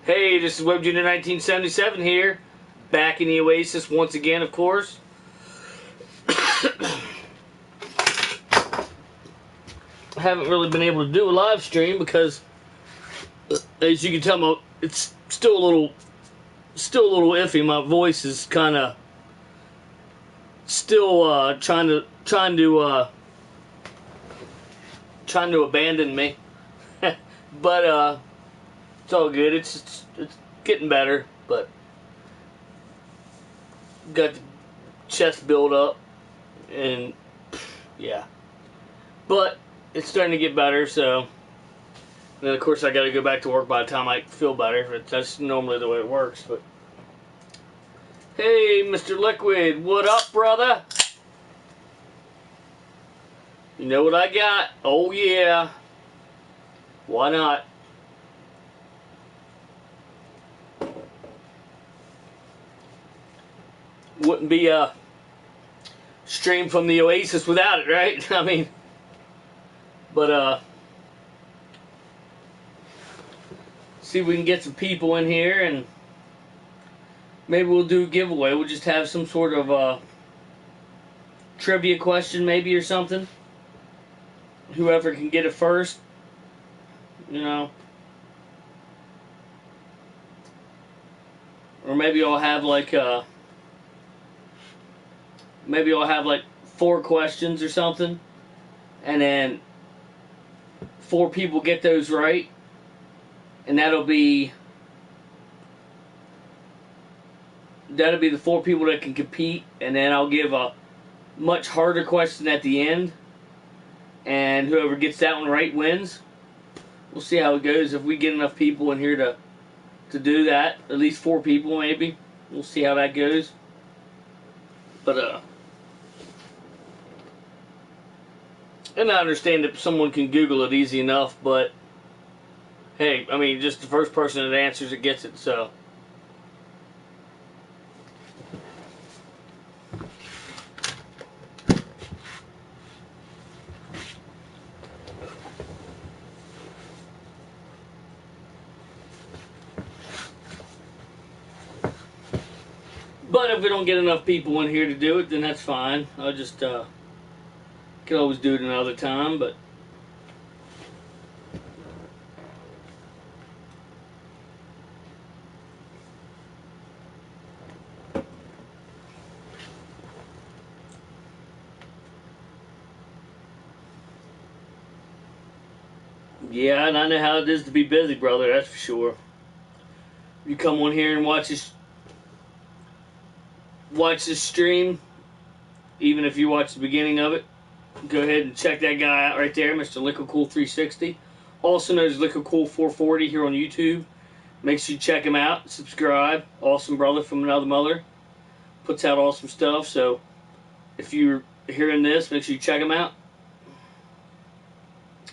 Hey, this is Web Junior 1977 here, back in the Oasis once again, of course. I haven't really been able to do a live stream because, as you can tell, it's still a little iffy. My voice is kind of still trying to abandon me, but it's all good. It's getting better, but got the chest build up, and yeah, but it's starting to get better. So, and then of course I got to go back to work by the time I feel better. That's normally the way it works. But hey, Mr. Liquid, what up, brother? You know what I got? Oh yeah, why not? Wouldn't be a stream from the Oasis without it, right? I mean, but see if we can get some people in here, and maybe we'll do a giveaway. We'll just have some sort of trivia question, maybe, or something. Whoever can get it first, you know. Or maybe I'll have like maybe I'll have like 4 questions or something, and then 4 people get those right, and that'll be the 4 people that can compete, and then I'll give a much harder question at the end, and whoever gets that one right wins. We'll see how it goes. If we get enough people in here to do that, at least 4 people maybe. We'll see how that goes. But and I understand that someone can Google it easy enough, but hey, I mean, just the first person that answers it gets it, so. But if we don't get enough people in here to do it, then that's fine. I'll just can always do it another time, but yeah, and I know how it is to be busy, brother, that's for sure. You come on here and watch this stream, even if you watch the beginning of it, go ahead and check that guy out right there, Mr. Liquid Cool 360, also known as Liquid Cool 440 here on YouTube. Make sure you check him out, subscribe. Awesome brother from another mother, puts out awesome stuff. So if you're hearing this, make sure you check him out.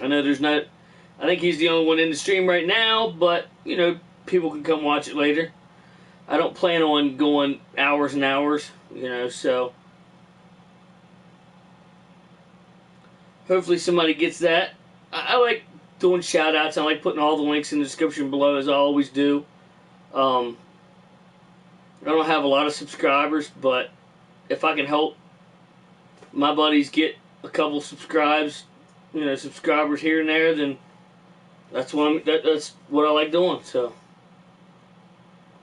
I know I think he's the only one in the stream right now, but you know, people can come watch it later. I don't plan on going hours and hours, you know, so hopefully somebody gets that. I like doing shout outs. I like putting all the links in the description below, as I always do. I don't have a lot of subscribers, but if I can help my buddies get a couple subscribers here and there, then that's what I like doing. So,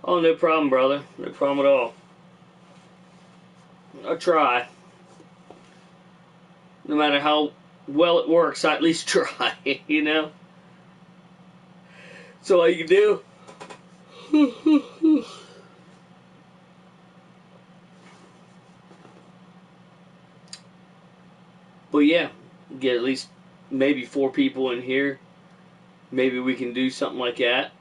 oh, no problem, brother. No problem at all. I try. No matter how well it works, I at least try, you know? That's all you can do. But yeah, get at least maybe 4 people in here. Maybe we can do something like that.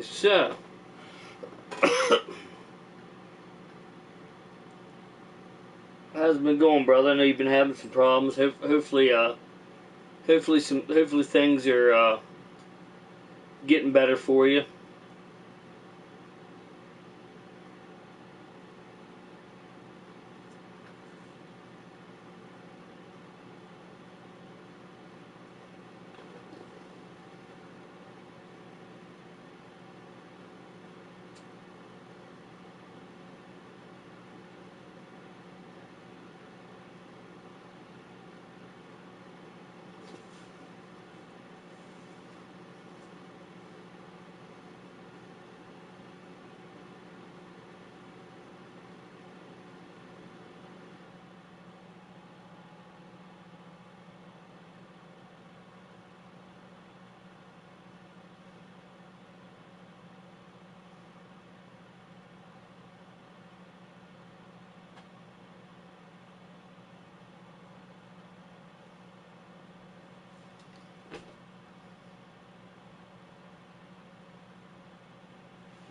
So, how's it been going, brother? I know you've been having some problems. Hopefully things are getting better for you.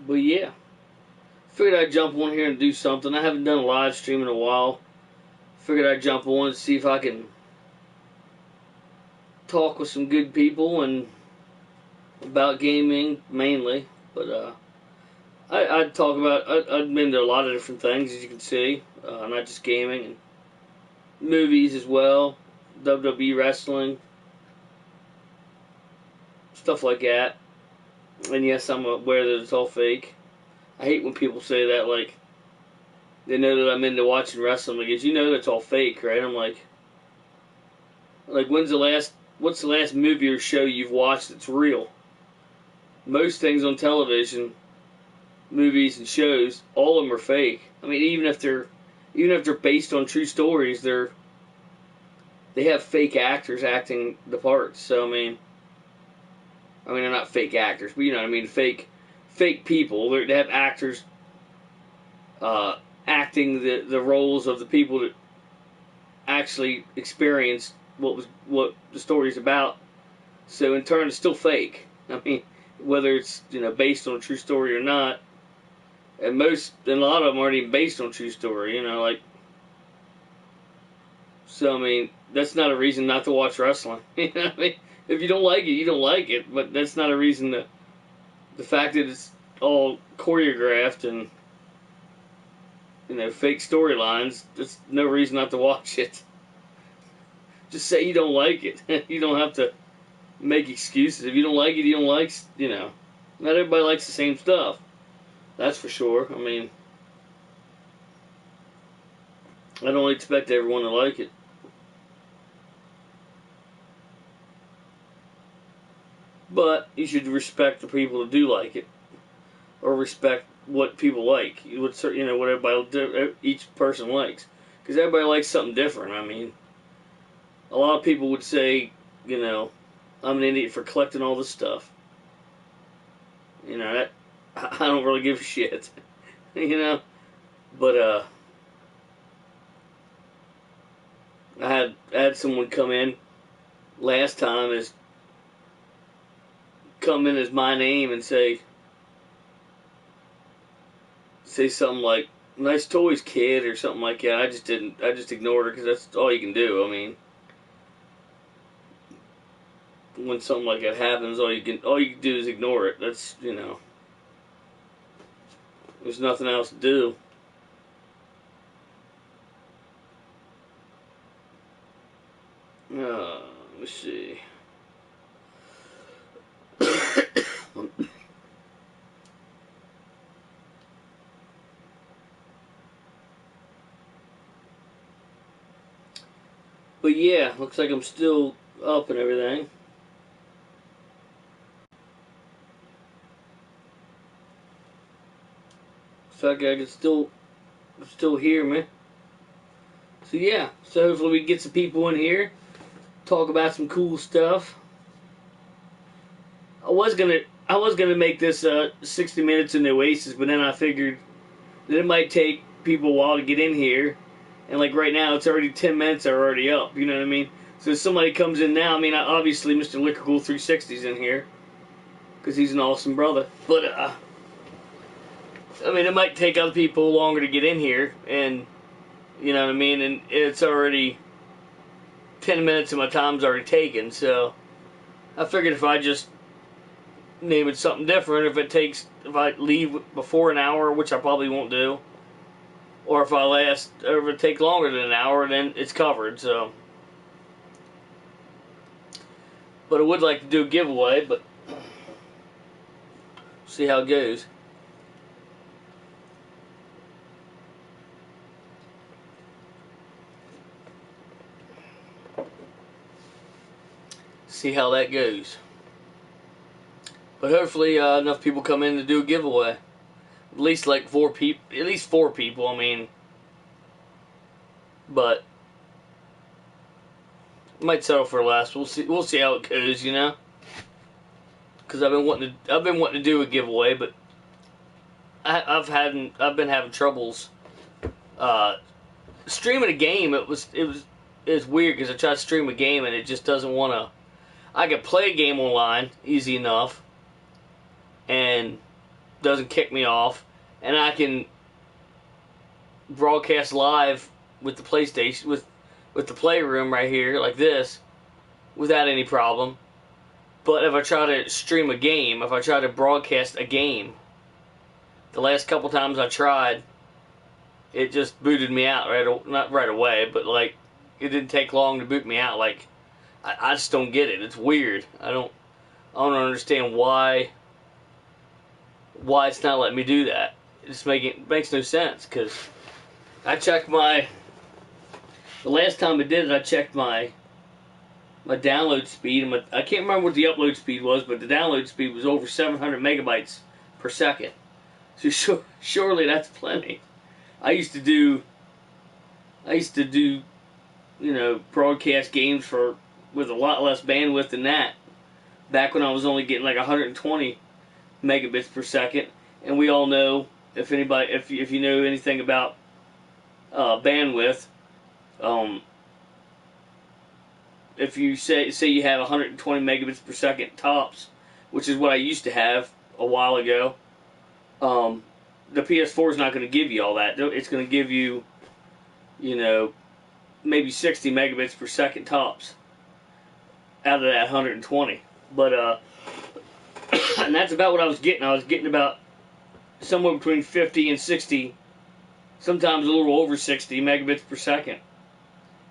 But yeah, figured I'd jump on here and do something. I haven't done a live stream in a while. Figured I'd jump on and see if I can talk with some good people and about gaming mainly. But I'd talk about, I've been to a lot of different things, as you can see, not just gaming, and movies as well, WWE wrestling, stuff like that. And yes, I'm aware that it's all fake. I hate when people say that, like, they know that I'm into watching wrestling, because you know that's all fake, right? I'm like, what's the last movie or show you've watched that's real? Most things on television, movies and shows, all of them are fake. I mean, even if they're based on true stories, they have fake actors acting the parts. So I mean, they're not fake actors, but you know what I mean, fake people. They have actors acting the roles of the people that actually experienced what the story's about. So in turn, it's still fake. I mean, whether it's based on a true story or not, and a lot of them aren't even based on a true story. So I mean, that's not a reason not to watch wrestling. You know what I mean? If you don't like it, you don't like it. But that's not a reason to. The fact that it's all choreographed and fake storylines, that's no reason not to watch it. Just say you don't like it. You don't have to make excuses. If you don't like it, you don't like. Not everybody likes the same stuff. That's for sure. I mean, I don't expect everyone to like it. But you should respect the people that do like it, or respect what people like. What everybody, each person likes, because everybody likes something different. I mean, a lot of people would say, I'm an idiot for collecting all this stuff. That I don't really give a shit. But I had someone come in last time as my name and say something like, "Nice toys, kid," or something like that. I just ignored her, because that's all you can do. I mean, when something like that happens, all you can do is ignore it. That's, there's nothing else to do. Let me see. But yeah, looks like I'm still up and everything. Looks like I can still hear me. So yeah, so hopefully we can get some people in here, talk about some cool stuff. I was gonna make this 60 minutes in the Oasis, but then I figured that it might take people a while to get in here, and like right now it's already 10 minutes are already up. You know what I mean? So if somebody comes in now, I mean, obviously Mr. Liquorcool 360's in here. because he's an awesome brother. But I mean, it might take other people longer to get in here, and you know what I mean. And it's already 10 minutes of my time's already taken, so I figured if I just name it something different, if I leave before an hour, which I probably won't do, or if it take longer than an hour, then it's covered. So, but I would like to do a giveaway, but see how it goes. See how that goes. But hopefully enough people come in to do a giveaway. At least like 4 people. At least 4 people. I mean, but might settle for less. We'll see. We'll see how it goes. You know, because I've been wanting to do a giveaway, but I've been having troubles streaming a game. It's weird because I try to stream a game and it just doesn't want to. I can play a game online easy enough and doesn't kick me off, and I can broadcast live with the PlayStation with the Playroom right here like this without any problem. But if I try to stream a game, if I try to broadcast a game, the last couple times I tried, it just booted me out not right away, but like it didn't take long to boot me out. Like I just don't get it. It's weird. I don't understand why it's not letting me do that. It makes no sense, because I checked the last time I did it, I checked my download speed, and I can't remember what the upload speed was, but the download speed was over 700 megabytes per second. So surely that's plenty. I used to do broadcast games with a lot less bandwidth than that, back when I was only getting like 120 megabits per second. And we all know, if you know anything about bandwidth, if you say you have 120 megabits per second tops, which is what I used to have a while ago, the PS4 is not going to give you all that. It's going to give you, maybe 60 megabits per second tops out of that 120. But and that's about what I was getting. I was getting about somewhere between 50 and 60, sometimes a little over 60 megabits per second,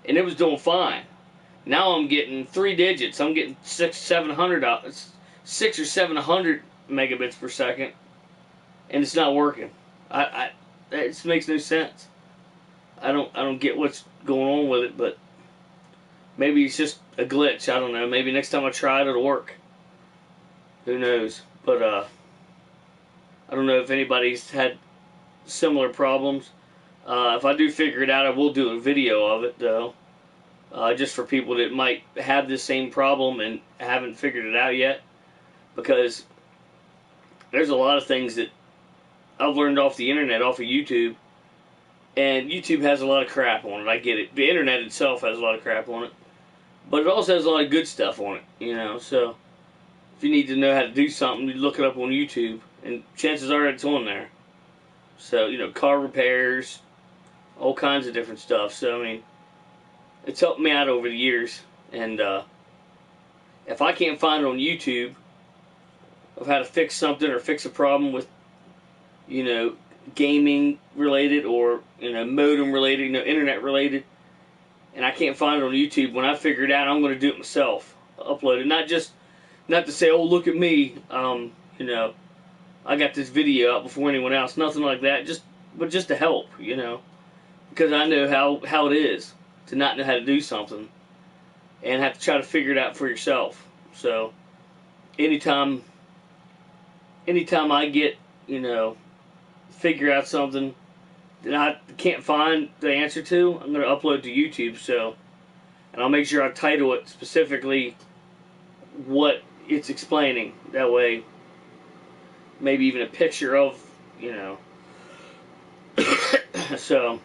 and it was doing fine. Now I'm getting 3 digits. I'm getting 600 or 700 megabits per second, and it's not working. It makes no sense. I don't get what's going on with it, but maybe it's just a glitch. I don't know. Maybe next time I try it, it'll work. Who knows? But I don't know if anybody's had similar problems. If I do figure it out, I will do a video of it, though. Just for people that might have the same problem and haven't figured it out yet. Because there's a lot of things that I've learned off the internet, off of YouTube. And YouTube has a lot of crap on it. I get it. The internet itself has a lot of crap on it. But it also has a lot of good stuff on it, So if you need to know how to do something, you look it up on YouTube. And chances are it's on there. So, car repairs, all kinds of different stuff. So, I mean, it's helped me out over the years. And if I can't find it on YouTube of how to fix something or fix a problem with, gaming related or, modem related, internet related, and I can't find it on YouTube, when I figure it out, I'm going to do it myself. Upload it. Not to say, oh, look at me, I got this video out before anyone else. Nothing like that. But just to help, because I know how it is to not know how to do something and have to try to figure it out for yourself. So anytime I get, figure out something that I can't find the answer to, I'm going to upload to YouTube. And I'll make sure I title it specifically what it's explaining. That way, maybe even a picture of, so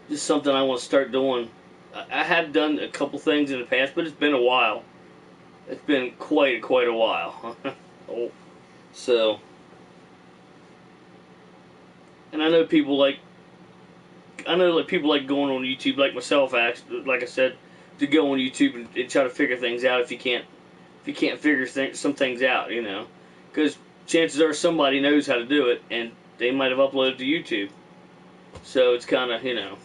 just something I want to start doing. I have done a couple things in the past, but it's been a while. It's been quite a while. Oh, so, and I know people like people like going on YouTube, like myself. Like I said, to go on YouTube and try to figure things out if you can't figure some things out, you know, because chances are somebody knows how to do it and they might have uploaded to YouTube. So it's kind of, you know.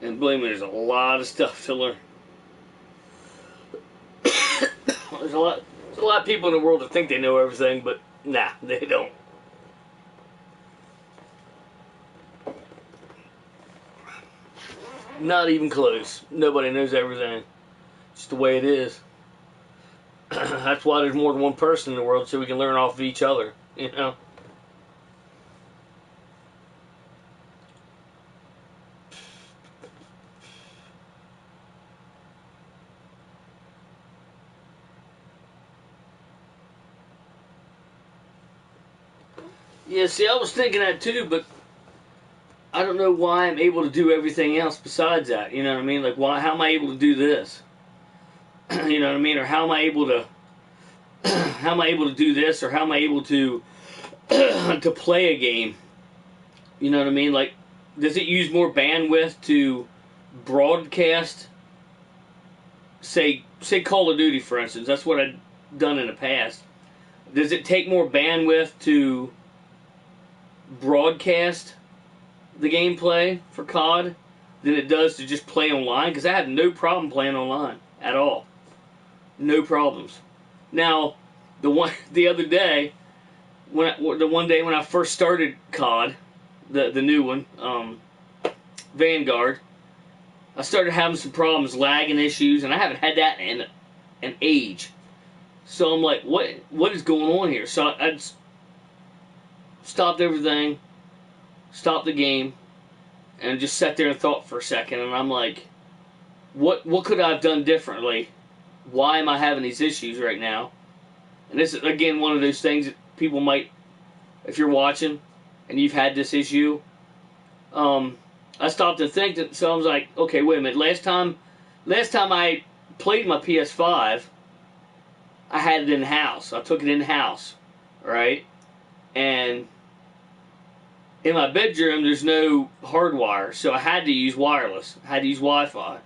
And believe me, there's a lot of stuff to learn. There's a lot of people in the world that think they know everything, but nah, they don't. Not even close. Nobody knows everything. Just the way it is. That's why there's more than one person in the world, so we can learn off of each other, you know. Yeah, see, I was thinking that too, but I don't know why I'm able to do everything else besides that. You know what I mean? Like, why? How am I able to do this? You know what I mean? Or how am I able to? How am I able to do this? Or how am I able to to play a game? You know what I mean? Like, does it use more bandwidth to broadcast? Say Call of Duty, for instance. That's what I've done in the past. Does it take more bandwidth to broadcast the gameplay for COD than it does to just play online? Because I have no problem playing online at all. No problems. Now, the other day, the one day when I first started COD, the new one, Vanguard, I started having some problems, lagging issues, and I haven't had that in an age. So I'm like, what is going on here? So I stopped everything, stopped the game, and just sat there and thought for a second. And I'm like, what could I have done differently? Why am I having these issues right now? And this is, again, one of those things that people might, if you're watching and you've had this issue, I stopped to think that, so I was like, okay, wait a minute. Last time I played my PS5, I had it in the house. I took it in the house, right? And in my bedroom, there's no hardwire, so I had to use wireless. I had to use Wi-Fi.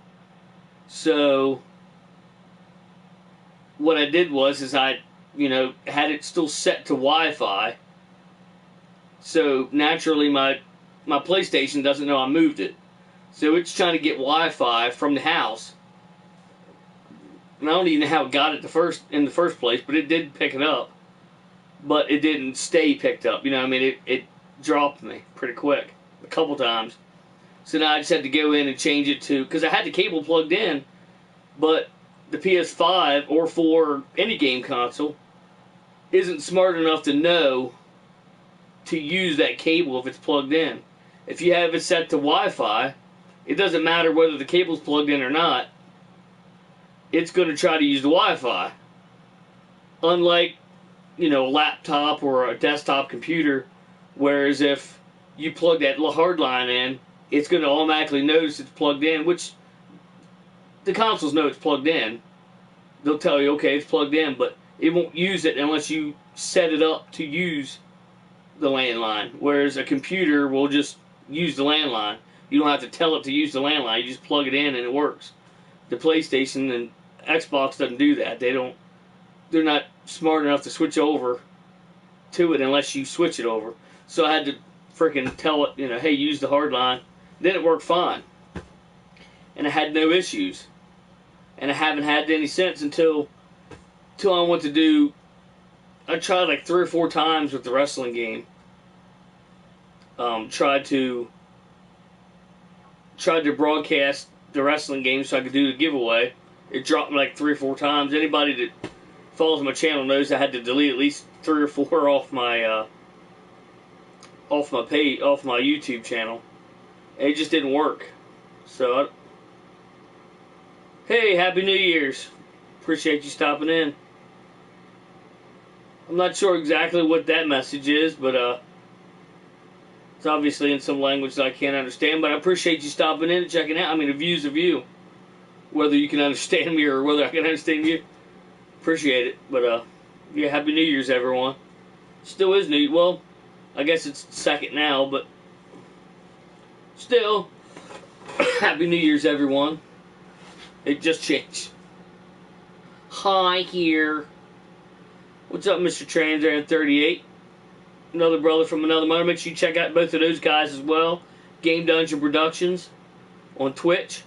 So what I did was I, had it still set to Wi-Fi. So naturally, my PlayStation doesn't know I moved it. So it's trying to get Wi-Fi from the house. And I don't even know how it got it in the first place, but it did pick it up. But it didn't stay picked up. You know, I mean, it dropped me pretty quick a couple times. So now I just had to go in and change it to, because I had the cable plugged in, but the PS5 or for any game console isn't smart enough to know to use that cable if it's plugged in. If you have it set to Wi-Fi, it doesn't matter whether the cable's plugged in or not. It's going to try to use the Wi-Fi. Unlike, a laptop or a desktop computer, whereas if you plug that hard line in, it's going to automatically notice it's plugged in, which the consoles know it's plugged in. They'll tell you, okay, it's plugged in, but it won't use it unless you set it up to use the landline. Whereas a computer will just use the landline. You don't have to tell it to use the landline. You just plug it in and it works. The PlayStation and Xbox doesn't do that. They're not smart enough to switch over to it unless you switch it over. So I had to freaking tell it, hey, use the hard line. Then it worked fine. And I had no issues. And I haven't had any since until I went to do, I tried like 3 or 4 times with the wrestling game. Tried to broadcast the wrestling game so I could do the giveaway. It dropped me like 3 or 4 times. Anybody that follows my channel knows I had to delete at least 3 or 4 off my YouTube channel. And it just didn't work. So, hey, Happy New Year's. Appreciate you stopping in. I'm not sure exactly what that message is, but It's obviously in some language that I can't understand, but I appreciate you stopping in and checking out. I mean, a view's a view. Whether you can understand me or whether I can understand you, appreciate it. But, yeah, Happy New Year's, everyone. Still is New. Well, I guess it's second now, but still, Happy New Year's, everyone. It just changed. Hi, here. What's up, Mr. Transair 38? Another brother from another mother. Make sure you check out both of those guys as well. Game Dungeon Productions on Twitch.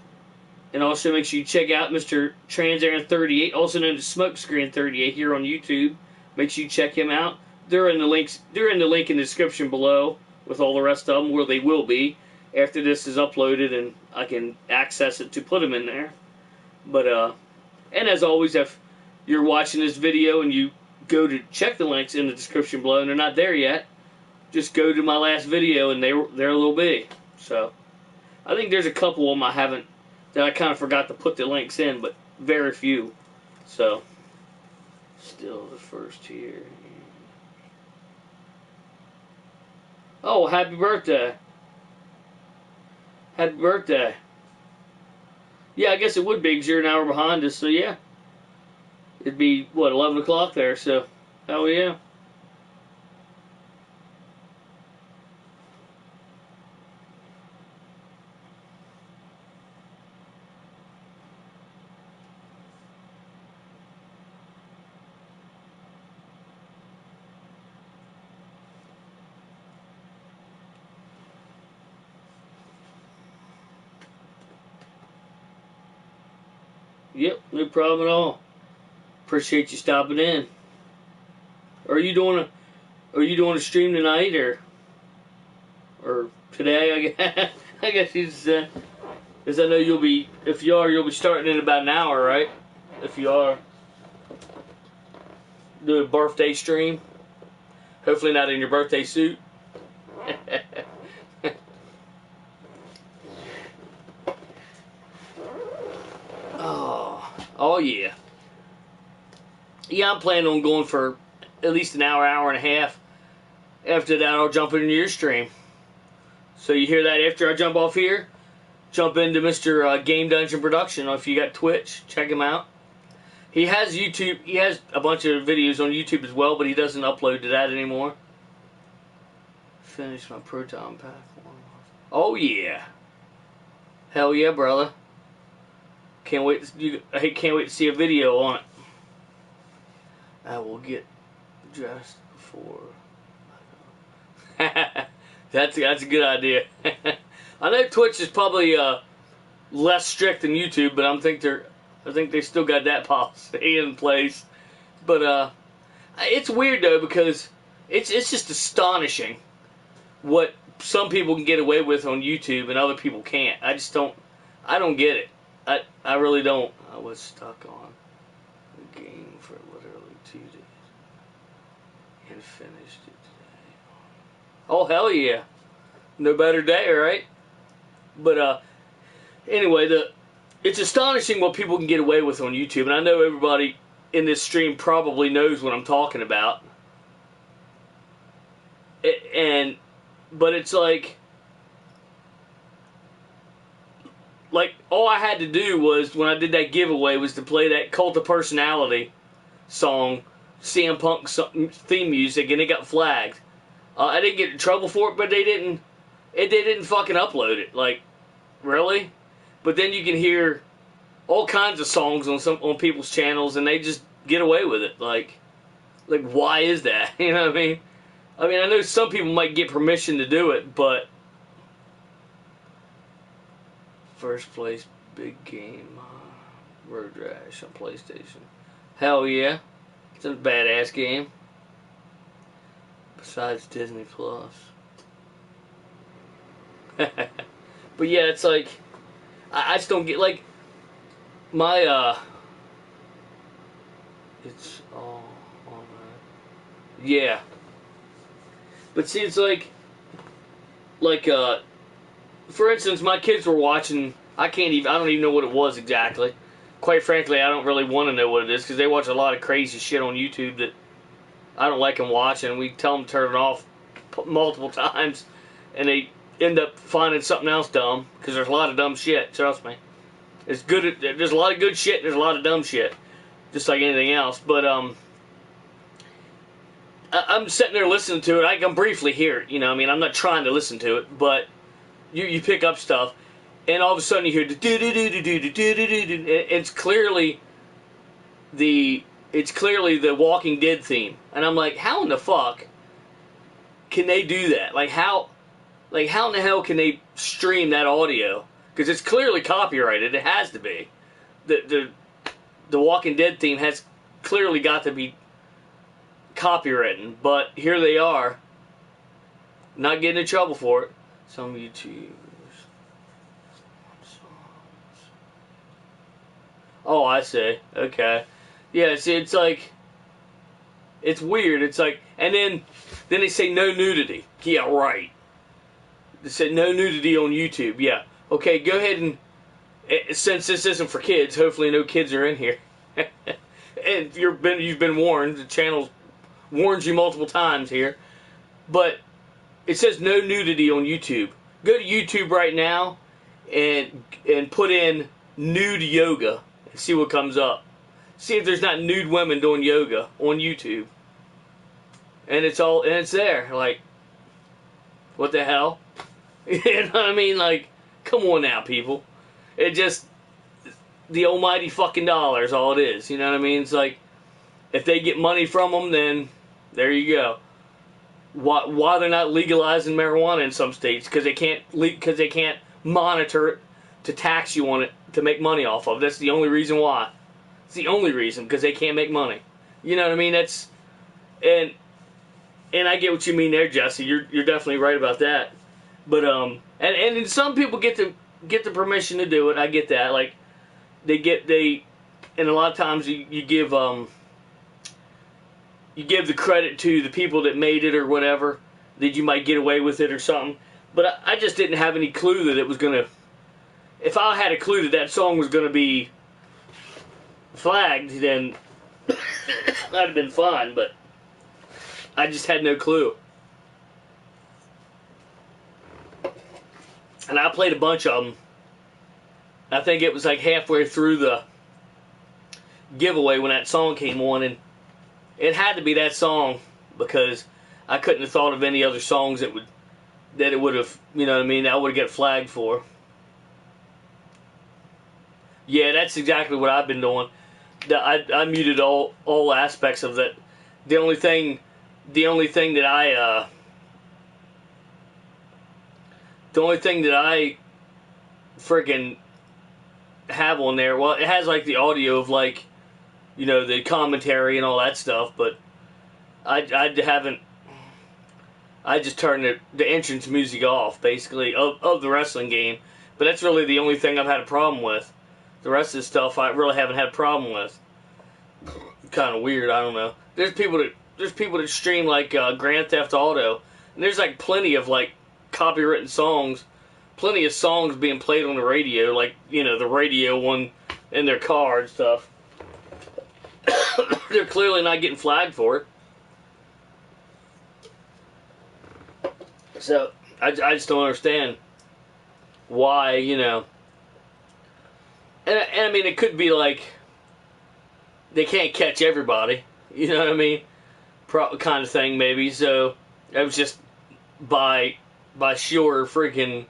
And also make sure you check out Mr. Transair 38, also known as Smokescreen 38 here on YouTube. Make sure you check him out. They're in the link in the description below with all the rest of them, where they will be after this is uploaded and I can access it to put them in there. But and as always, if you're watching this video and you go to check the links in the description below and they're not there yet, just go to my last video and there will be. So I think there's a couple of them that I kind of forgot to put the links in, but very few. So still the first here. Oh, happy birthday. Happy birthday. Yeah, I guess it would be because you're an hour behind us, so yeah. It'd be, what, 11 o'clock there, so hell yeah. Yep, no problem at all. Appreciate you stopping in. Are you doing a stream tonight or today? I guess I guess he's because I know you'll be starting in about an hour, right? If you are, do a birthday stream. Hopefully not in your birthday suit. Oh yeah. Yeah, I'm planning on going for at least an hour, hour and a half. After that, I'll jump into your stream. So you hear that after I jump off here? Jump into Mr. Game Dungeon Production. If you got Twitch, check him out. He has YouTube. He has a bunch of videos on YouTube as well, but he doesn't upload to that anymore. Finish my proton pack. Oh yeah. Hell yeah, brother. Can't wait to see a video on it. I will get dressed before. That's a good idea. I know Twitch is probably less strict than YouTube, but I think they still got that policy in place. But it's weird though, because it's just astonishing what some people can get away with on YouTube and other people can't. I don't get it. I really don't. I was stuck on the game for literally 2 days and finished it today. Oh hell yeah. No better day, right? But anyway, it's astonishing what people can get away with on YouTube, and I know everybody in this stream probably knows what I'm talking about. But it's like all I had to do was, when I did that giveaway, was to play that Cult of Personality song, CM Punk theme music, and it got flagged. I didn't get in trouble for it, but they didn't fucking upload it. Like, really? But then you can hear all kinds of songs on people's channels, and they just get away with it. Like why is that? You know what I mean? I know some people might get permission to do it, but first place, big game, Road Rash on PlayStation. Hell yeah. It's a badass game. Besides Disney Plus. But yeah, it's like, I just don't get, like, my, it's all alright. Yeah. But see, it's like, for instance, my kids were watching, I don't even know what it was exactly. Quite frankly, I don't really want to know what it is, because they watch a lot of crazy shit on YouTube that I don't like them watching. We tell them to turn it off multiple times, and they end up finding something else dumb, because there's a lot of dumb shit, trust me. It's good. There's a lot of good shit, there's a lot of dumb shit, just like anything else. But I'm sitting there listening to it. I can briefly hear it, you know. I mean, I'm not trying to listen to it, but you pick up stuff, and all of a sudden you hear the do do do do do do do do do. It's clearly the Walking Dead theme, and I'm like, how in the fuck can they do that? Like how in the hell can they stream that audio? Because it's clearly copyrighted. It has to be. The Walking Dead theme has clearly got to be copywritten, but here they are, not getting in trouble for it. Some YouTubers. Oh, I see. Okay. Yeah, see, it's like, it's weird. It's like, and then they say no nudity. Yeah, right. They said no nudity on YouTube. Yeah. Okay, go ahead and, since this isn't for kids, hopefully no kids are in here. And you've been warned. The channel warns you multiple times here. But it says no nudity on YouTube. Go to YouTube right now and put in nude yoga and see what comes up. See if there's not nude women doing yoga on YouTube. And it's there. Like, what the hell? You know what I mean? Like, come on now, people. It just, the almighty fucking dollar is all it is. You know what I mean? It's like, if they get money from them, then there you go. Why they're not legalizing marijuana in some states? Because they can't monitor it to tax you on it to make money off of. That's the only reason why. It's the only reason, because they can't make money. You know what I mean? That's, and I get what you mean there, Jesse. You're definitely right about that. But and some people get the permission to do it. I get that. Like and a lot of times you give the credit to the people that made it or whatever, that you might get away with it or something. But I just didn't have any clue that it was gonna. If I had a clue that song was gonna be flagged, then that'd have been fine. But I just had no clue. And I played a bunch of them. I think it was like halfway through the giveaway when that song came on, and it had to be that song, because I couldn't have thought of any other songs that it would have, you know what I mean, I would get flagged for. Yeah, that's exactly what I've been doing. I muted all aspects of that. The only thing that I freaking have on there, well, it has like the audio of, like, you know, the commentary and all that stuff, but I just turned the entrance music off, basically, of the wrestling game. But that's really the only thing I've had a problem with. The rest of the stuff I really haven't had a problem with. Kind of weird, I don't know. There's people that stream like Grand Theft Auto, and there's like plenty of like copywritten songs, plenty of songs being played on the radio, like, you know, the radio one in their car and stuff. They're clearly not getting flagged for it. So I just don't understand why, you know. And I mean, it could be like they can't catch everybody, you know what I mean, kind of thing maybe. So it was just by sure freaking,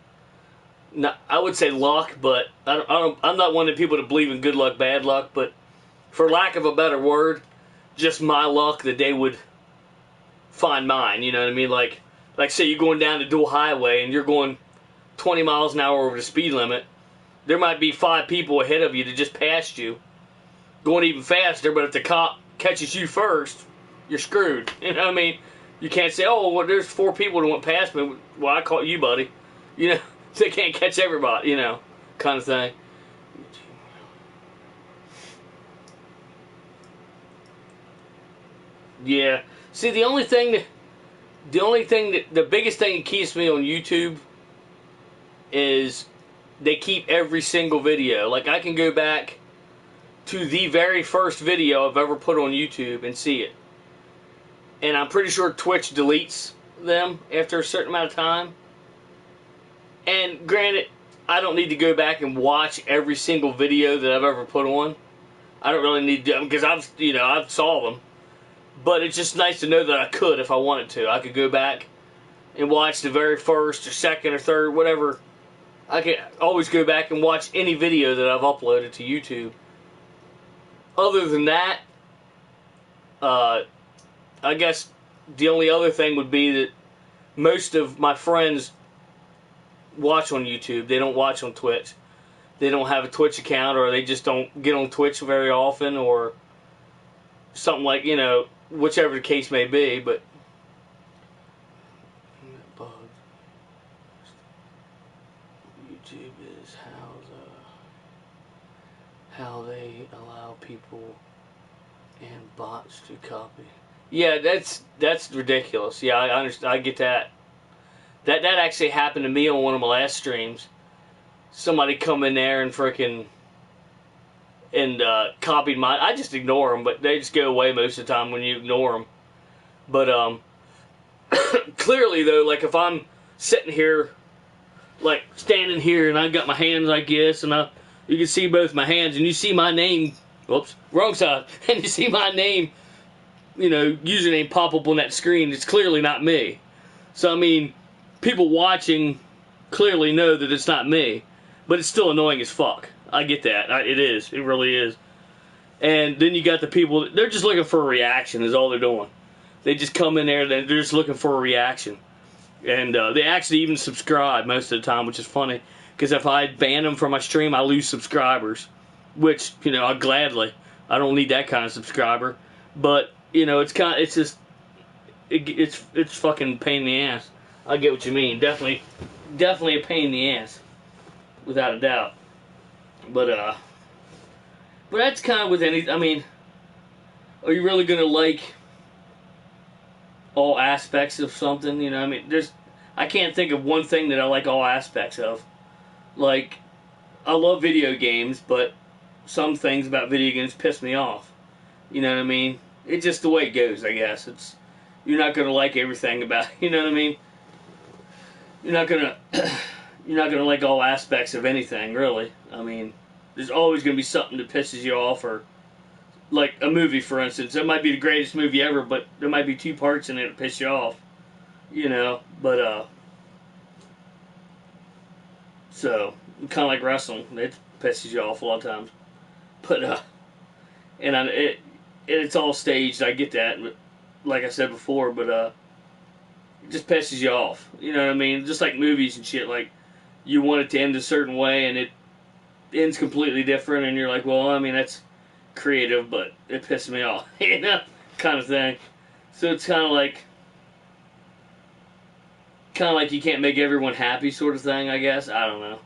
I would say luck, but I'm not one of the people that believe in good luck, bad luck, but for lack of a better word, just my luck that they would find mine, you know what I mean? Like say you're going down the dual highway and you're going 20 miles an hour over the speed limit. There might be 5 people ahead of you that just passed you, going even faster, but if the cop catches you first, you're screwed. You know what I mean? You can't say, oh, well, there's 4 people that went past me. Well, I caught you, buddy. You know, they can't catch everybody, you know, kind of thing. Yeah. See, the biggest thing that keeps me on YouTube is they keep every single video. Like, I can go back to the very first video I've ever put on YouTube and see it. And I'm pretty sure Twitch deletes them after a certain amount of time. And granted, I don't need to go back and watch every single video that I've ever put on. I don't really need to, because I've saw them. But it's just nice to know that I could if I wanted to. I could go back and watch the very first or second or third, whatever. I can always go back and watch any video that I've uploaded to YouTube. Other than that, I guess the only other thing would be that most of my friends watch on YouTube. They don't watch on Twitch. They don't have a Twitch account, or they just don't get on Twitch very often, or something like, whichever the case may be. But YouTube is how they allow people and bots to copy. Yeah, that's ridiculous. Yeah, I understand. I get that. That actually happened to me on one of my last streams. Somebody come in there and copied mine. I just ignore them, but they just go away most of the time when you ignore them. But clearly though, like if I'm sitting here, like standing here, and I've got my hands like this, and you can see both my hands, and you see my name. Whoops, wrong side. And you see my name, username pop up on that screen. It's clearly not me. So I mean, people watching clearly know that it's not me, but it's still annoying as fuck. I get that. It is. It really is. And then you got the people, they're just looking for a reaction is all they're doing. They just come in there, they're just looking for a reaction. And they actually even subscribe most of the time, which is funny. Because if I ban them from my stream, I lose subscribers. Which, I'll gladly. I don't need that kind of subscriber. But, it's fucking pain in the ass. I get what you mean. Definitely a pain in the ass. Without a doubt. But that's kind of with any, I mean, are you really going to like all aspects of something? I mean, I can't think of one thing that I like all aspects of. Like, I love video games, but some things about video games piss me off. You know what I mean? It's just the way it goes, I guess. You're not going to like everything about, you know what I mean? You're not going to like all aspects of anything, really. I mean, there's always going to be something that pisses you off, or like a movie, for instance. It might be the greatest movie ever, but there might be 2 parts in it that piss you off. But so kind of like wrestling, it pisses you off a lot of times. But it's all staged. I get that, but like I said before, but it just pisses you off. You know what I mean? Just like movies and shit. Like, you want it to end a certain way, and it ends completely different, and you're like, well, I mean, that's creative, but it pisses me off. Kind of thing. So it's kind of like you can't make everyone happy, sort of thing, I guess. I don't know.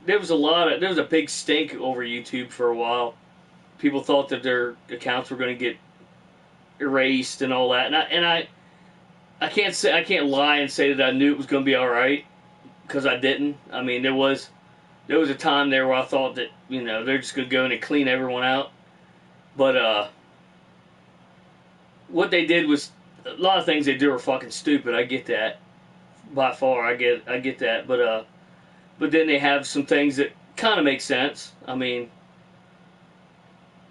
There was a big stink over YouTube for a while. People thought that their accounts were going to get erased and all that, and I can't lie and say that I knew it was going to be all right, because I didn't. I mean, there was a time there where I thought that they're just going to go in and clean everyone out, but what they did was, a lot of things they do are fucking stupid. I get that, by far. I get that, but then they have some things that kind of make sense. I mean,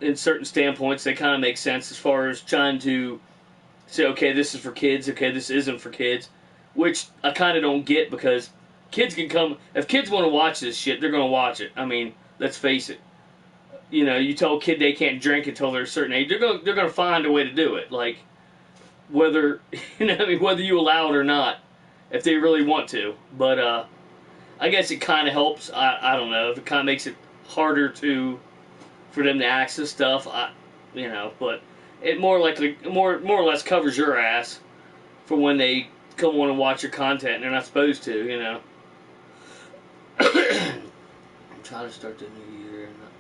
in certain standpoints, they kind of make sense as far as trying to say, okay, this is for kids, okay, this isn't for kids, which I kind of don't get, because kids can come, if kids want to watch this shit, they're going to watch it. I mean, let's face it. You tell a kid they can't drink until they're a certain age, they're going to find a way to do it. Like, whether, whether you allow it or not, if they really want to. But, I guess it kind of helps. I don't know, if it kind of makes it harder for them to access stuff, but it more or less covers your ass for when they come on and watch your content and they're not supposed to, I'm trying to start the new year and not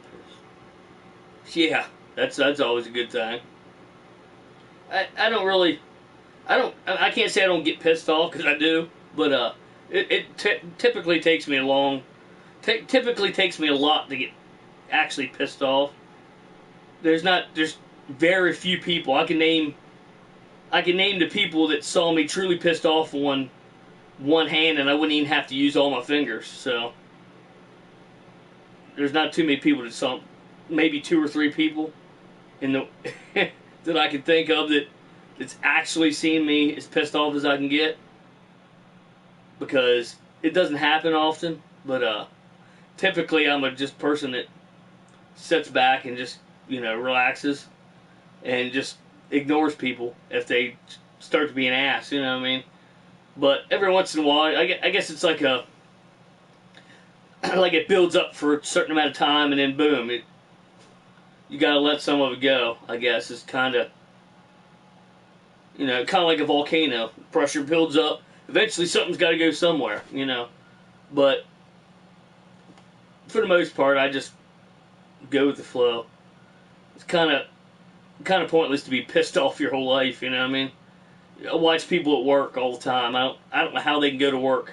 piss. Yeah, that's always a good thing. I can't say I don't get pissed off, because I do, but it typically takes me a lot to get actually pissed off. There's very few people I can name. I can name the people that saw me truly pissed off on one hand, and I wouldn't even have to use all my fingers. So there's not too many people that saw, maybe 2 or 3 people in the that I can think of that's actually seen me as pissed off as I can get, because it doesn't happen often. But typically I'm a just person that sits back and just, you know, relaxes and just ignores people if they start to be an ass, you know what I mean? But every once in a while, I guess it's like like it builds up for a certain amount of time, and then boom, you gotta let some of it go, I guess. It's kind of, you know, kind of like a volcano. Pressure builds up. Eventually something's got to go somewhere, you know. But for the most part, I just go with the flow. It's kind of pointless to be pissed off your whole life, you know what I mean? I watch people at work all the time. I don't know how they can go to work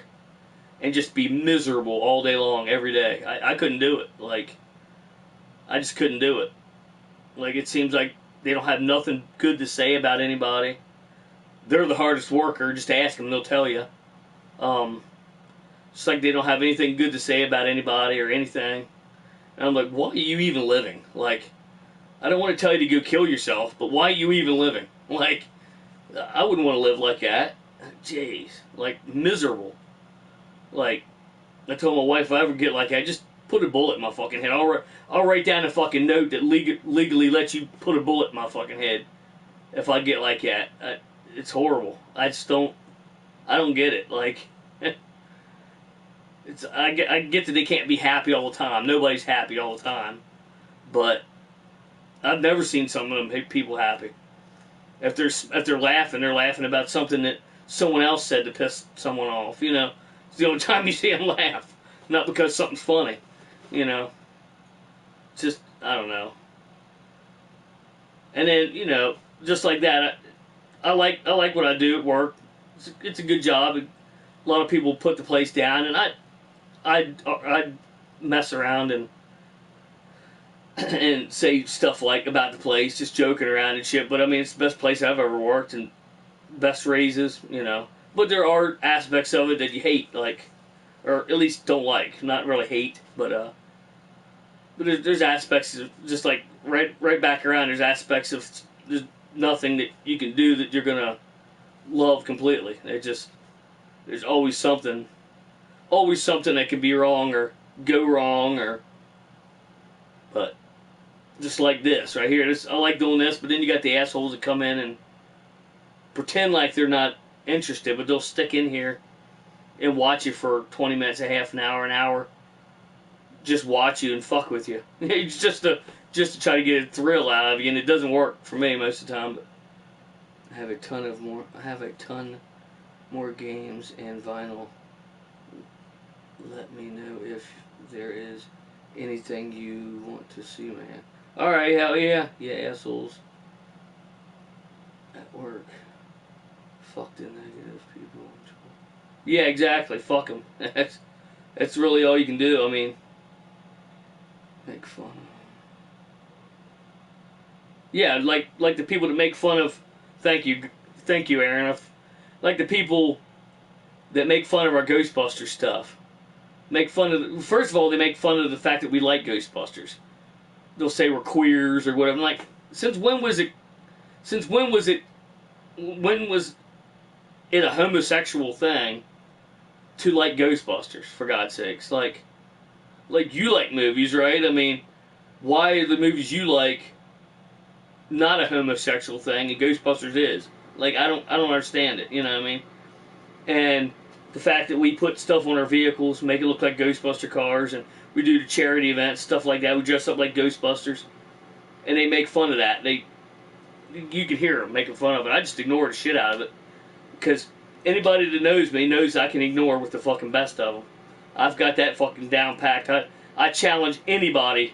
and just be miserable all day long, every day. I couldn't do it. Like, I just couldn't do it. Like, it seems like they don't have nothing good to say about anybody. They're the hardest worker. Just ask them, they'll tell you. It's like they don't have anything good to say about anybody or anything. And I'm like, why are you even living? Like, I don't want to tell you to go kill yourself, but why are you even living? Like, I wouldn't want to live like that. Jeez. Like, miserable. Like, I told my wife, if I ever get like that, just put a bullet in my fucking head. I'll write down a fucking note that legally lets you put a bullet in my fucking head if I get like that. It's horrible. I don't get it. Like, I get that they can't be happy all the time. Nobody's happy all the time. But I've never seen some of them make people happy. If they're laughing, they're laughing about something that someone else said to piss someone off. You know, it's the only time you see them laugh, not because something's funny. You know, just, I don't know. And then, you know, just like that, I like what I do at work. It's a good job. A lot of people put the place down, and I'd mess around and say stuff like about the place, just joking around and shit. But I mean, it's the best place I've ever worked, and best raises, you know. But there are aspects of it that you hate, like, or at least don't like. Not really hate, but there's aspects of, just like right back around. There's aspects of, there's nothing that you can do that you're gonna love completely. There's always something that can be wrong or go wrong, or, but just like this right here, I like doing this, but then you got the assholes that come in and pretend like they're not interested, but they'll stick in here and watch you for 20 minutes, a half an hour, just watch you and fuck with you. It's just to try to get a thrill out of you, and it doesn't work for me most of the time. But I have a ton more games and vinyl. Let me know if there is anything you want to see, man. Alright, hell yeah. Yeah, assholes. At work. Fuck the negative people. Yeah, exactly. Fuck them. That's really all you can do. I mean, make fun of. Yeah, like the people that make fun of. Thank you, Aaron. Like the people that make fun of our Ghostbusters stuff. First of all, they make fun of the fact that we like Ghostbusters. They'll say we're queers or whatever. I'm like, when was it a homosexual thing to like Ghostbusters, for God's sakes? Like you like movies, right? I mean, why are the movies you like not a homosexual thing and Ghostbusters is? Like, I don't understand it, you know what I mean? And the fact that we put stuff on our vehicles, make it look like Ghostbuster cars, and we do the charity events, stuff like that. We dress up like Ghostbusters, and they make fun of that. You can hear them making fun of it. I just ignore the shit out of it, because anybody that knows me knows I can ignore with the fucking best of them. I've got that fucking down packed. I challenge anybody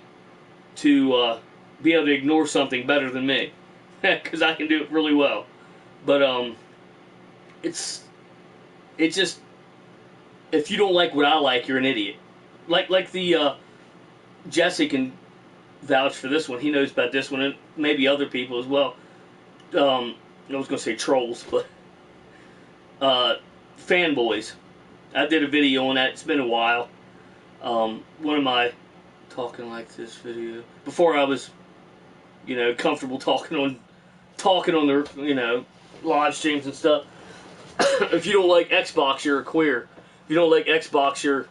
to be able to ignore something better than me, because I can do it really well. But it's just, if you don't like what I like, you're an idiot. Like the Jesse can vouch for this one. He knows about this one, and maybe other people as well. I was going to say trolls, but fanboys. I did a video on that. It's been a while. One of my talking like this video before I was, comfortable talking on the, live streams and stuff. If you don't like Xbox, you're a queer. If you don't like Xbox, you're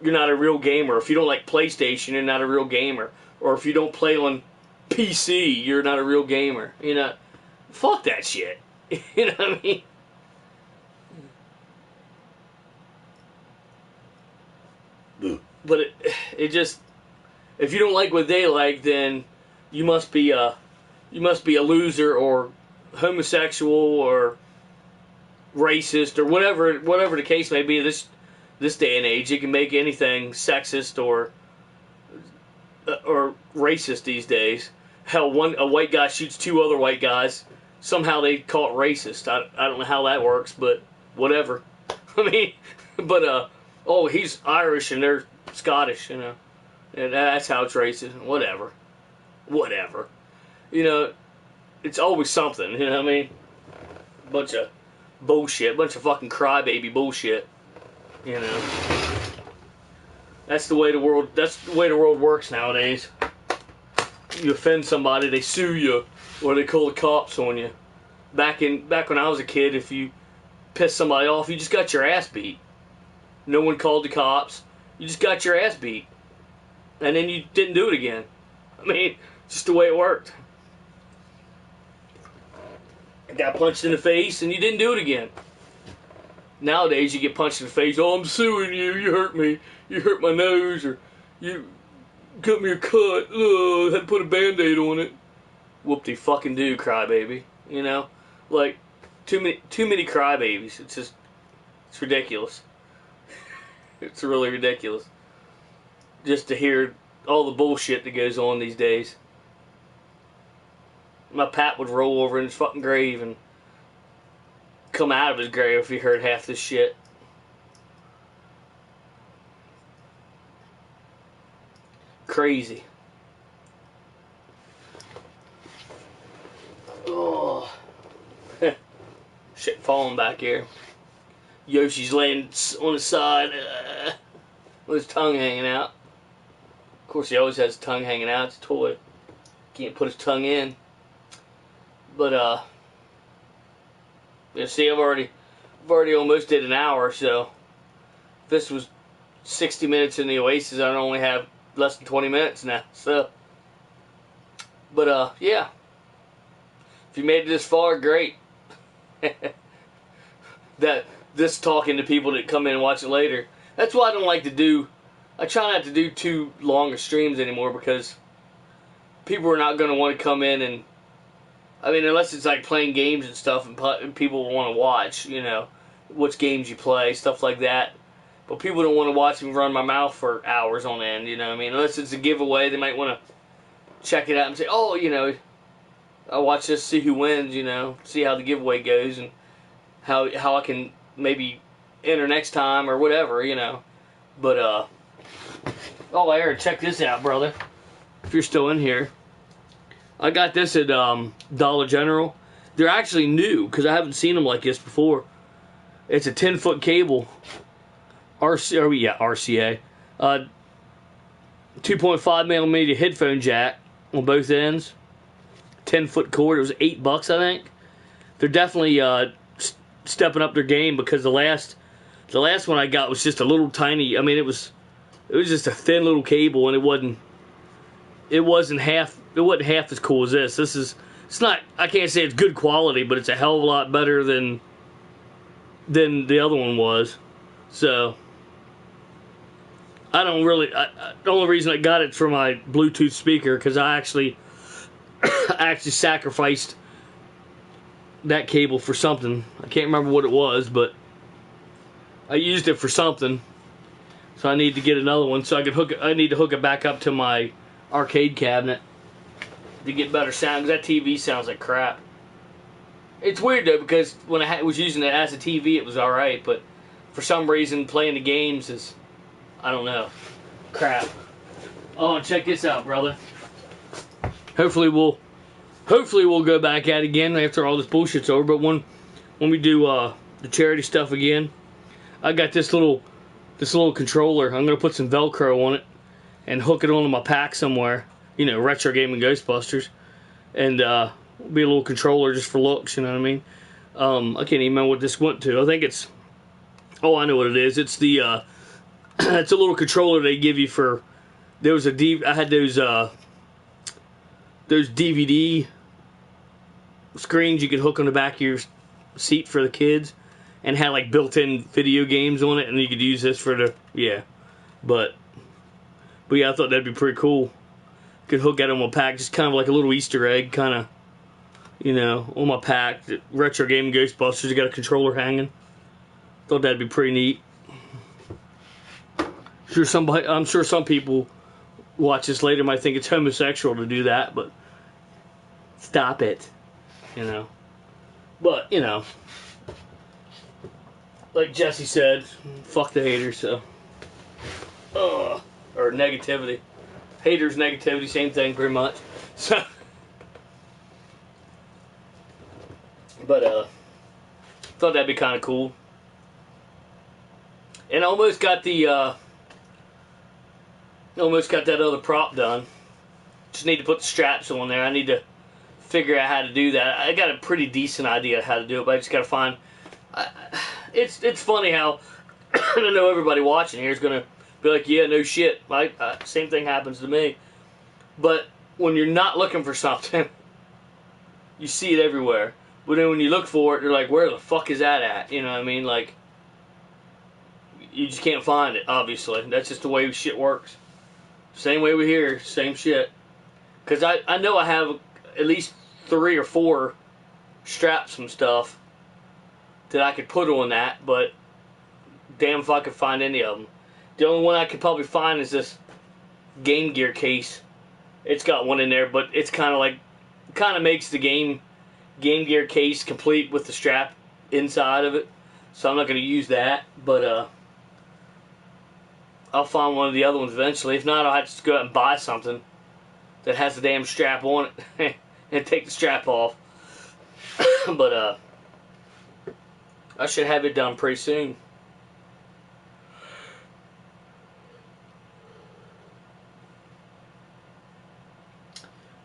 not a real gamer. If you don't like PlayStation, you're not a real gamer. Or if you don't play on PC, you're not a real gamer. Fuck that shit. You know what I mean? But it just, if you don't like what they like, then you must be a loser or homosexual or racist or whatever the case may be. This day and age, you can make anything sexist or racist these days. Hell, a white guy shoots two other white guys. Somehow they call it racist. I don't know how that works, but whatever. I mean, but he's Irish and they're Scottish, and that's how it's racist. Whatever. It's always something. You know what I mean? Bunch of bullshit. Bunch of fucking crybaby bullshit. That's the way the world works nowadays. You offend somebody, they sue you, or they call the cops on you. Back when I was a kid, if you pissed somebody off, you just got your ass beat. No one called the cops. You just got your ass beat. And then you didn't do it again. I mean, just the way it worked. I got punched in the face and you didn't do it again. Nowadays, you get punched in the face. Oh, I'm suing you. You hurt me. You hurt my nose. Or you got me a cut. Ugh, had to put a Band-Aid on it. Whoop-de-fucking-do, crybaby. Like, too many crybabies. It's ridiculous. It's really ridiculous. Just to hear all the bullshit that goes on these days. My pap would roll over in his fucking grave and come out of his grave if he heard half this shit. Crazy. Oh. Shit falling back here. Yoshi's laying on the side with his tongue hanging out. Of course, he always has his tongue hanging out. It's a toy. Can't put his tongue in. But, see, I've already almost did an hour, so if this was 60 minutes in the Oasis, I only have less than 20 minutes now, so. But, yeah. If you made it this far, great. This talking to people that come in and watch it later. That's why I don't like to do, I try not to do too long of streams anymore, because people are not going to want to come in and, I mean, unless it's like playing games and stuff and people want to watch, which games you play, stuff like that. But people don't want to watch me run my mouth for hours on end, you know what I mean? Unless it's a giveaway, they might want to check it out and say, oh, I'll watch this, see who wins, see how the giveaway goes and how I can maybe enter next time or whatever, But, oh, Aaron, check this out, brother. If you're still in here. I got this at Dollar General. They're actually new, because I haven't seen them like this before. It's a 10-foot cable. RCA. 2.5mm headphone jack on both ends. 10-foot cord. It was $8, I think. They're definitely stepping up their game, because the last one I got was just a little tiny. I mean, it was just a thin little cable, and it wasn't half as cool as this. It's not, I can't say it's good quality, but it's a hell of a lot better than the other one was. So I don't really, the only reason I got it for my Bluetooth speaker, because I actually sacrificed that cable for something. I can't remember what it was, but I used it for something. So I need to get another one so I need to hook it back up to my arcade cabinet to get better sound, because that TV sounds like crap. It's weird though, because when I was using it as a TV, it was alright, but for some reason playing the games is, I don't know, crap. Oh, check this out, brother. Hopefully we'll hopefully we'll go back at it again after all this bullshit's over. But when we do the charity stuff again, I got this little controller. I'm gonna put some Velcro on it and hook it onto my pack somewhere. You know, Retro Gaming Ghostbusters, and be a little controller just for looks. You know what I mean? I can't even remember what this went to. I think it's. Oh, I know what it is. It's the. It's a little controller they give you for. There was I had those DVD screens you could hook on the back of your seat for the kids, and had like built-in video games on it, and you could use this for the But yeah, I thought that'd be pretty cool. Could hook that on my pack, just kind of like a little Easter egg, kind of, on my pack. Retro Gaming Ghostbusters, you got a controller hanging. Thought that'd be pretty neat. I'm sure some people watch this later might think it's homosexual to do that, but stop it, But, like Jesse said, fuck the haters, so. Or negativity. Haters, negativity, same thing pretty much. So, but, thought that'd be kind of cool. And almost got that other prop done. Just need to put the straps on there. I need to figure out how to do that. I got a pretty decent idea of how to do it, but I just got to find. It's funny how I know everybody watching here is gonna be like, yeah, no shit. Same thing happens to me. But when you're not looking for something, you see it everywhere. But then when you look for it, you're like, where the fuck is that at? You know what I mean? Like, you just can't find it, obviously. That's just the way shit works. Same way we here, same shit. Because I know I have at least 3 or 4 straps and stuff that I could put on that, but damn if I could find any of them. The only one I could probably find is this Game Gear case. It's got one in there, but it's kind of makes the Game Gear case complete with the strap inside of it. So I'm not going to use that, but I'll find one of the other ones eventually. If not, I'll have to just go out and buy something that has the damn strap on it and take the strap off. But I should have it done pretty soon.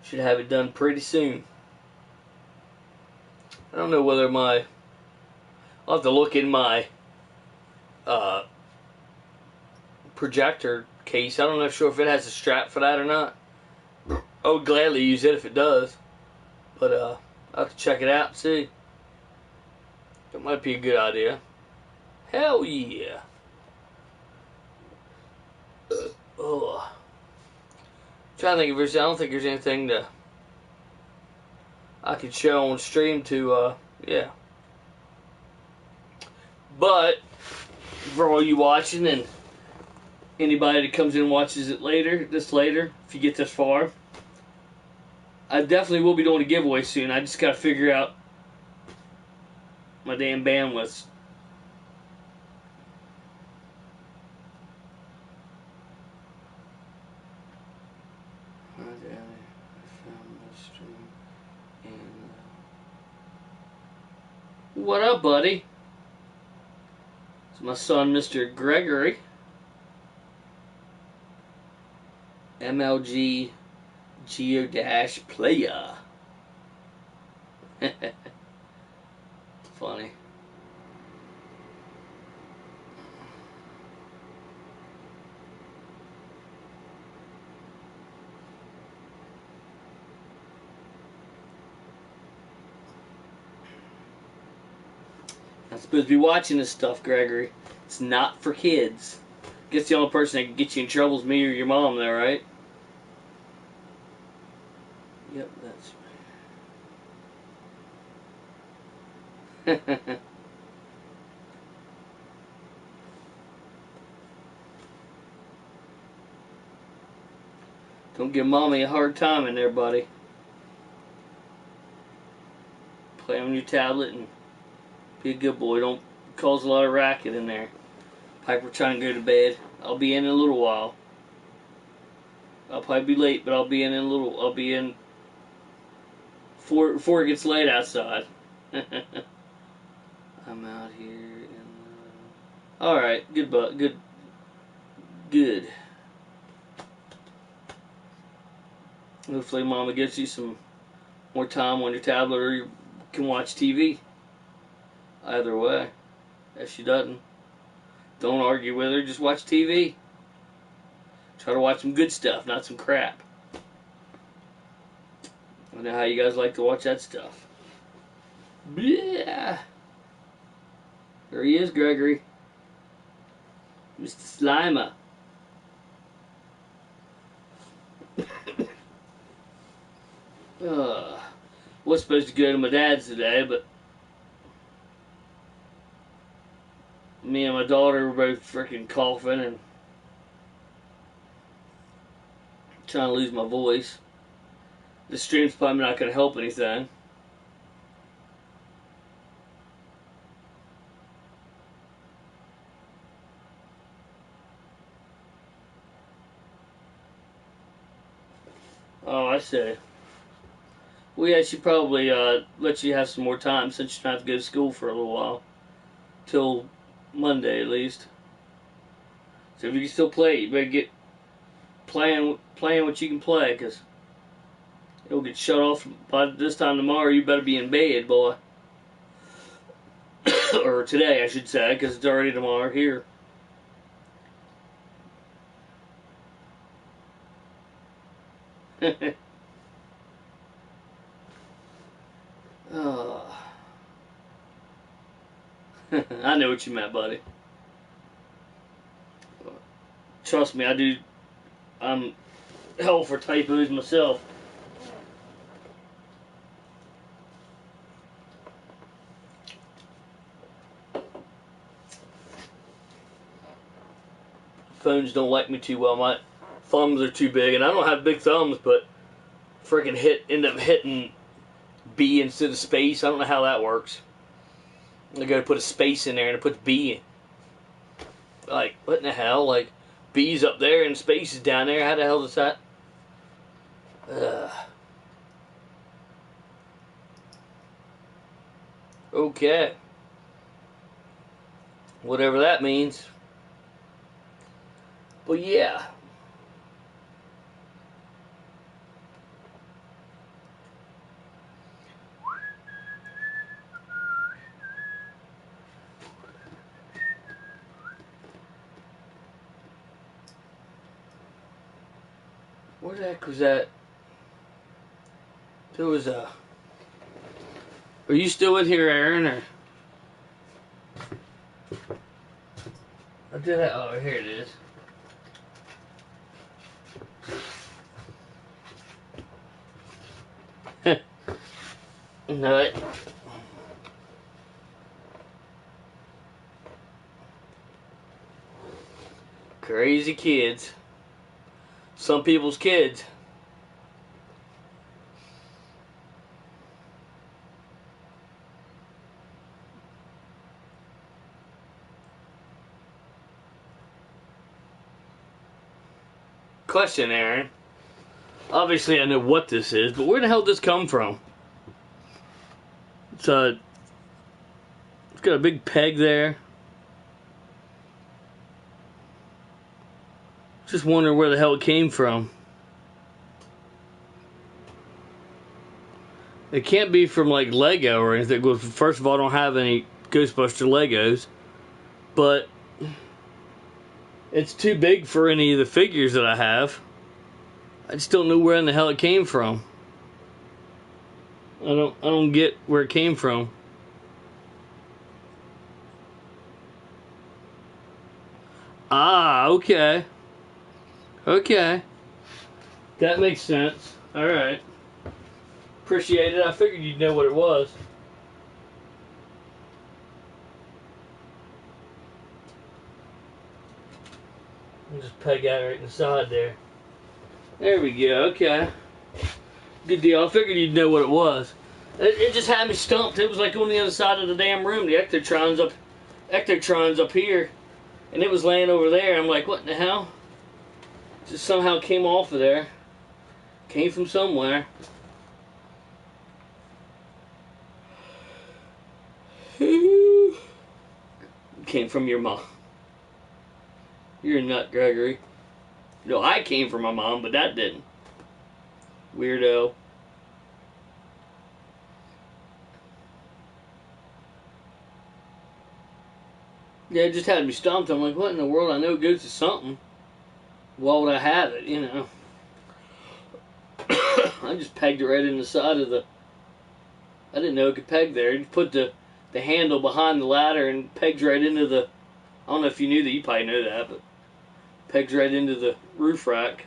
Should have it done pretty soon. I don't know whether I'll have to look in my projector case. I don't know sure if it has a strap for that or not. I would gladly use it if it does. But I'll have to check it out and see. That might be a good idea. Hell yeah. Oh. Trying to think if I don't think there's anything I could show on stream to yeah. But for all you watching and anybody that comes in and watches it later, if you get this far, I definitely will be doing a giveaway soon. I just gotta figure out my damn bandwidth. What up, buddy? It's my son, Mr. Gregory. MLG Geo-Player. Funny. I'm supposed to be watching this stuff, Gregory. It's not for kids. Guess the only person that can get you in trouble is me or your mom there, right? Yep, that's right. Don't give mommy a hard time in there, buddy. Play on your tablet and be a good boy. Don't cause a lot of racket in there. Piper trying to go to bed. I'll be in a little while. I'll probably be late, but I'll be in a little. I'll be in before it gets late outside. I'm out here in the... Alright, good. Hopefully Mama gets you some more time on your tablet, or you can watch TV. Either way. If she doesn't, don't argue with her, just watch TV. Try to watch some good stuff, not some crap. I know how you guys like to watch that stuff. Yeah. There he is, Gregory. Mr. Slimer. Was supposed to go to my dad's today, but me and my daughter were both freaking coughing and trying to lose my voice. The stream's probably not going to help anything. Oh, I see. Well, yeah, she probably let you have some more time since you're not to go to school for a little while. Till Monday, at least. So if you can still play, you better get playing what you can play, because it'll get shut off by this time tomorrow. You better be in bed, boy. Or today, I should say, because it's already tomorrow here. I know what you meant, buddy. Trust me, I'm hell for typos myself. Phones don't like me too well. My thumbs are too big, and I don't have big thumbs, but freaking end up hitting B instead of space. I don't know how that works. I gotta put a space in there and it puts B in. Like, what in the hell? Like, B's up there and space is down there. How the hell does that? Okay. Whatever that means. But yeah. Where the heck was that? There was a... Are you still in here, Aaron, or... I did that... Oh, here it is. Nut. Crazy kids. Some people's kids. Question, Aaron. Obviously I know what this is, but where the hell did this come from? It's got a big peg there. Just wondering where the hell it came from. It can't be from like Lego or anything. Well, first of all, I don't have any Ghostbuster Legos, but it's too big for any of the figures that I have. I just don't know where in the hell it came from. I don't get where it came from. Ah, okay. Okay. That makes sense. Alright. Appreciate it. I figured you'd know what it was. I'll just peg that right in the side there. There we go. Okay. Good deal. I figured you'd know what it was. It just had me stumped. It was like on the other side of the damn room. The Ectotron's up here. And it was laying over there. I'm like, what in the hell? Just somehow came off of there. Came from somewhere. came from your mom. You're a nut, Gregory. No, I came from my mom, but that didn't. Weirdo. Yeah, it just had me stumped. I'm like, what in the world? I know it goes to something. Why would I have it, you know? I just pegged it right in the side of the... I didn't know it could peg there. You put the handle behind the ladder and pegs right into the... I don't know if you knew that. You probably know that, but... pegs right into the roof rack.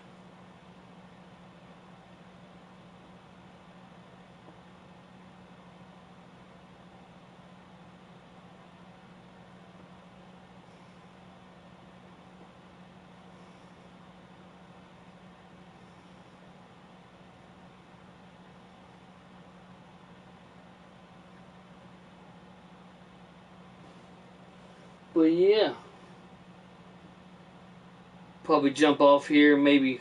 But yeah. Probably jump off here maybe...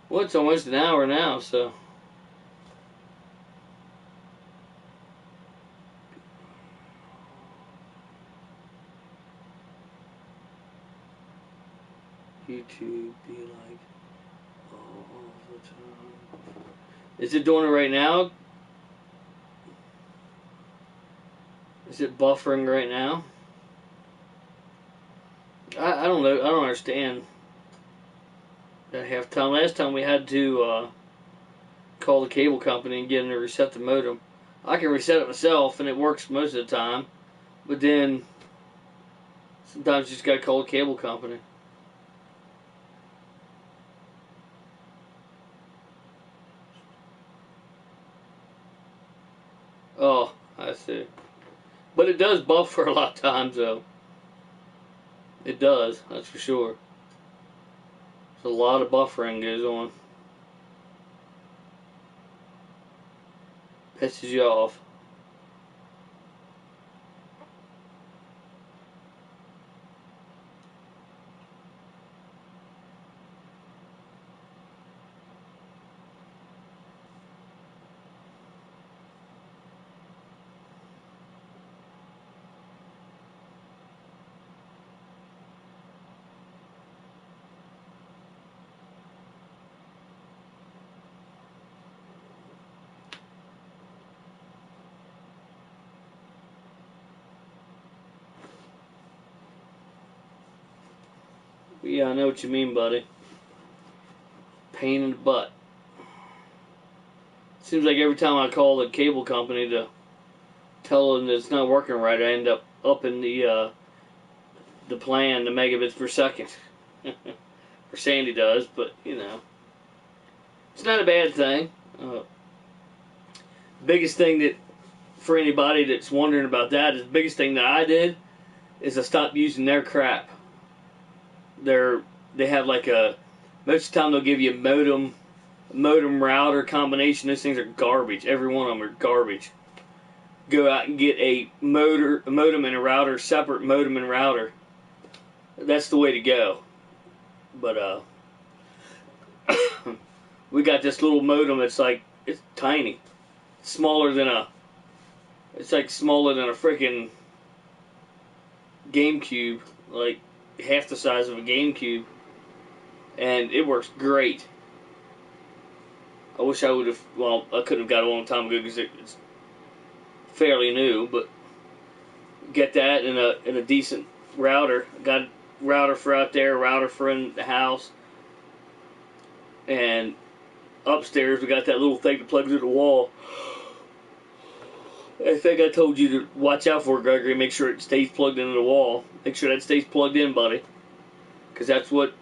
Well, it's almost an hour now, so... YouTube be like all the time. Is it doing it right now? Is it buffering right now? I don't know. I don't understand. That half time. Last time we had to call the cable company and get them to reset the modem. I can reset it myself and it works most of the time. But then sometimes you just gotta call the cable company. Oh, I see. But it does buffer a lot of times, though. It does, that's for sure. There's a lot of buffering goes on. Pisses you off. Yeah, I know what you mean, buddy. Pain in the butt. Seems like every time I call the cable company to tell them that it's not working right, I end up upping the plan to megabits per second. Or Sandy does, but you know, it's not a bad thing. Biggest thing that, for anybody that's wondering about that, is the biggest thing that I did is I stopped using their crap. They have like a, most of the time they'll give you a modem router combination. Those things are garbage. Every one of them are garbage. Go out and get a modem and a router, separate modem and router. That's the way to go. But we got this little modem that's like, it's tiny. Smaller than it's like smaller than a freaking GameCube, like half the size of a GameCube, and it works great. I wish I would have, well, I could have got it a long time ago because it's fairly new, but get that in a decent router. Got a router for out there, a router for in the house, and upstairs we got that little thing that plugs into the wall. I think I told you to watch out for it, Gregory. Make sure it stays plugged into the wall. Make sure that stays plugged in, buddy, because that's what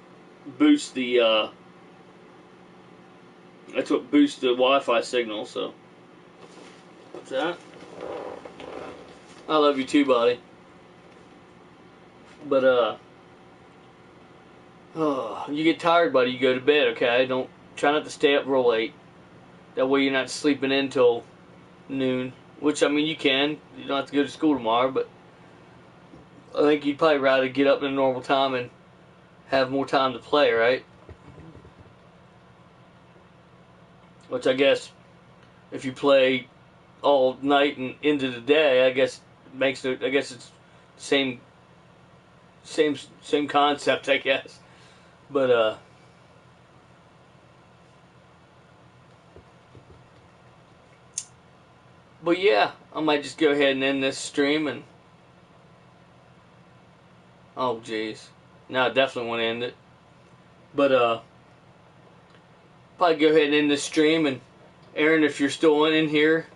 boosts the Wi-Fi signal. So, what's that? I love you too, buddy. But you get tired, buddy, you go to bed. Okay, don't try not to stay up real late. That way you're not sleeping in till noon. Which, I mean, you can. You don't have to go to school tomorrow, but I think you'd probably rather get up in a normal time and have more time to play, right? Which I guess, if you play all night and into the day, I guess it's the same same concept, I guess. But yeah, I might just go ahead and end this stream. And oh jeez, no, I definitely want to end it. But probably go ahead and end this stream. And Aaron, if you're still in here,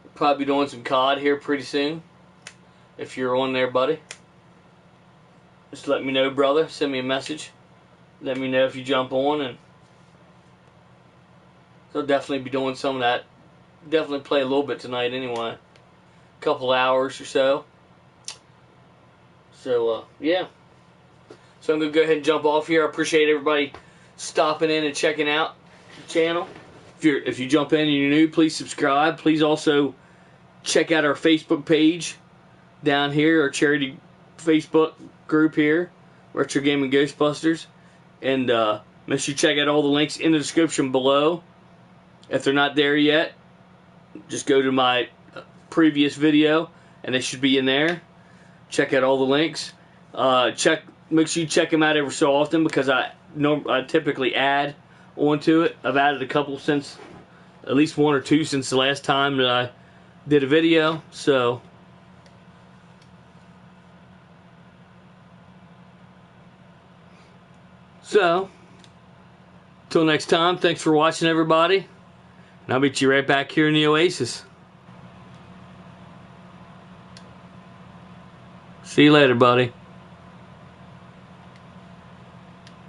we'll probably be doing some COD here pretty soon. If you're on there, buddy, just let me know, brother. Send me a message. Let me know if you jump on, and so I'll definitely be doing some of that. Definitely play a little bit tonight anyway. A couple hours or so. So, yeah. So I'm going to go ahead and jump off here. I appreciate everybody stopping in and checking out the channel. If you jump in and you're new, please subscribe. Please also check out our Facebook page down here, our charity Facebook group here, Retro Gaming Ghostbusters. And make sure you check out all the links in the description below. If they're not there yet, just go to my previous video and they should be in there. Check out all the links. Make sure you check them out every so often, because I typically add onto it. I've added a couple since, at least one or two since the last time that I did a video. So till next time, thanks for watching, everybody. And I'll meet you right back here in the Oasis. See you later, buddy.